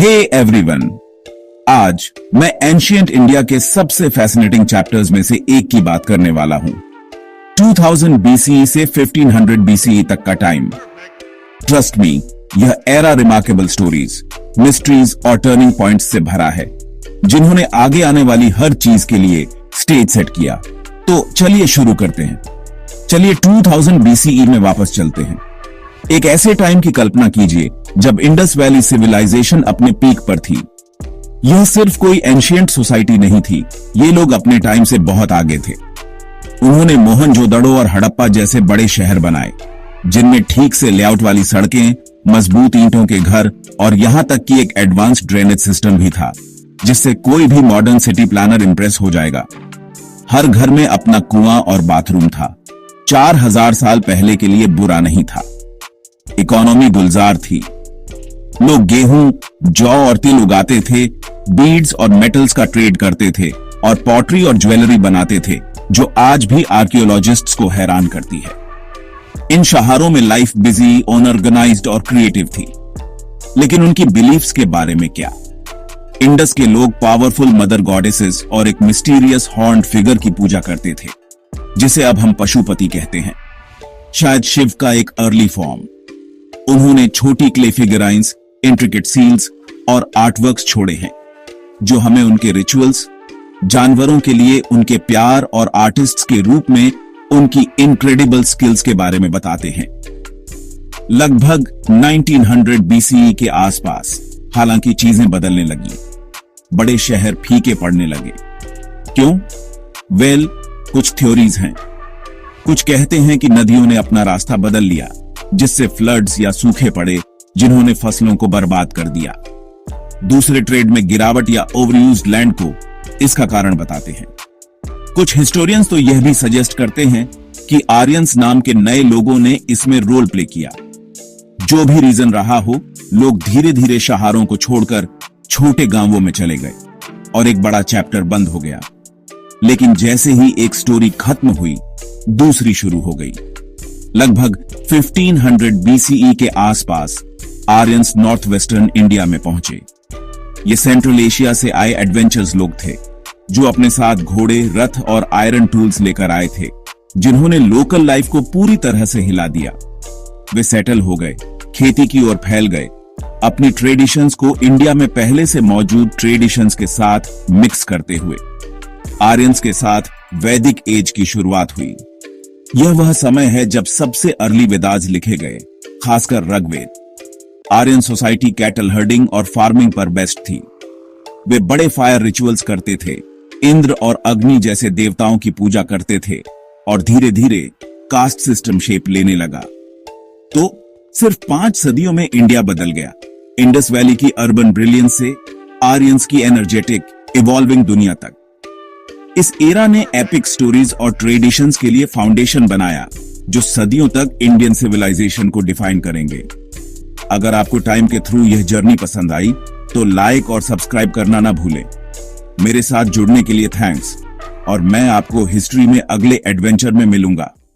Hey everyone, आज मैं ancient India के सबसे फैसिनेटिंग चैप्टर्स में से एक की बात करने वाला हूं। 2000 BCE से 1500 BCE तक का टाइम। ट्रस्ट मी, यह एरा रिमार्केबल स्टोरीज, मिस्ट्रीज और टर्निंग पॉइंट्स से भरा है, जिन्होंने आगे आने वाली हर चीज के लिए स्टेज सेट किया। तो चलिए शुरू करते हैं। चलिए 2000 BCE में वापस चलते हैं। एक ऐसे टाइम की कल्पना कीजिए जब इंडस वैली सिविलाइजेशन अपने पीक पर थी। यह सिर्फ कोई एंशिएंट सोसाइटी नहीं थी, ये लोग अपने टाइम से बहुत आगे थे। उन्होंने मोहनजोदड़ो और हड़प्पा जैसे बड़े शहर बनाए, जिनमें ठीक से लेआउट वाली सड़कें, मजबूत ईंटों के घर और यहां तक कि एक एडवांस्ड ड्रेनेज सिस्टम भी था, जिससे कोई भी मॉडर्न सिटी प्लानर इंप्रेस हो जाएगा। हर घर में अपना कुआं और बाथरूम था। 4000 साल पहले के लिए बुरा नहीं था। इकोनॉमी गुलजार थी। लोग गेहूं, जौ और तिल उगाते थे, बीड्स और मेटल्स का ट्रेड करते थे और पॉटरी और ज्वेलरी बनाते थे, जो आज भी आर्कियोलॉजिस्ट्स को हैरान करती है। इन शहरों में लाइफ बिजी, अनऑर्गेनाइज्ड और क्रिएटिव थी। लेकिन उनकी बिलीफ्स के बारे में क्या? इंडस के लोग पावरफुल मदर गॉडेसेस और एक मिस्टीरियस हॉर्न्ड फिगर की पूजा करते थे, जिसे अब हम पशुपति कहते हैं, शायद शिव का एक अर्ली फॉर्म। उन्होंने छोटी क्ले फिगराइंस, इंट्रिकेट सील्स और आर्टवर्क्स छोड़े हैं, जो हमें उनके रिचुअल्स, जानवरों के लिए उनके प्यार और आर्टिस्ट्स के रूप में उनकी इनक्रेडिबल स्किल्स के बारे में बताते हैं। लगभग 1900 BCE के आसपास हालांकि चीजें बदलने लगी। बड़े शहर फीके पड़ने लगे। क्यों? वेल, कुछ थ्योरीज हैं। कुछ कहते हैं कि नदियों ने अपना रास्ता बदल लिया, जिससे फ्लड्स या सूखे पड़े, जिन्होंने फसलों को बर्बाद कर दिया। दूसरे ट्रेड में गिरावट या ओवरयूज्ड लैंड को इसका कारण बताते हैं। कुछ हिस्टोरियंस तो यह भी सजेस्ट करते हैं कि आर्यंस नाम के नए लोगों ने इसमें रोल प्ले किया। जो भी रीजन रहा हो, लोग धीरे धीरे शहरों को छोड़कर छोटे गांवों में चले गए और एक बड़ा चैप्टर बंद हो गया। लेकिन जैसे ही एक स्टोरी खत्म हुई, दूसरी शुरू हो गई। लगभग 1500 BCE के आसपास आर्यंस नॉर्थ वेस्टर्न इंडिया में पहुंचे। ये सेंट्रल एशिया से आए एडवेंचर्स लोग थे, जो अपने साथ घोड़े, रथ और आयरन टूल्स लेकर आए थे, जिन्होंने लोकल लाइफ को पूरी तरह से हिला दिया। वे सेटल हो गए, खेती की ओर फैल गए, अपनी ट्रेडिशंस को इंडिया में पहले से मौजूद ट्रेडिशंस के साथ मिक्स करते हुए। आर्यंस के साथ वैदिक एज की शुरुआत हुई। यह वह समय है जब सबसे अर्ली वेदास लिखे गए, खासकर Rigveda. Aryan society cattle herding और फार्मिंग पर बेस्ट थी। वे बड़े फायर रिचुअल्स करते थे, इंद्र और अग्नि जैसे देवताओं की पूजा करते थे, और धीरे धीरे कास्ट सिस्टम शेप लेने लगा। तो सिर्फ 5 सदियों में इंडिया बदल गया। इंडस वैली की अर्बन ब्रिलियंस से आर्यंस की एनर्जेटिक, इवॉल्विंग दुनिया तक। इस एरा ने एपिक स्टोरीज और ट्रेडिशंस के लिए फाउंडेशन बनाया, जो सदियों तक इंडियन सिविलाइजेशन को डिफाइन करेंगे। अगर आपको टाइम के थ्रू यह जर्नी पसंद आई, तो लाइक और सब्सक्राइब करना ना भूलें। मेरे साथ जुड़ने के लिए थैंक्स, और मैं आपको हिस्ट्री में अगले एडवेंचर में मिलूंगा।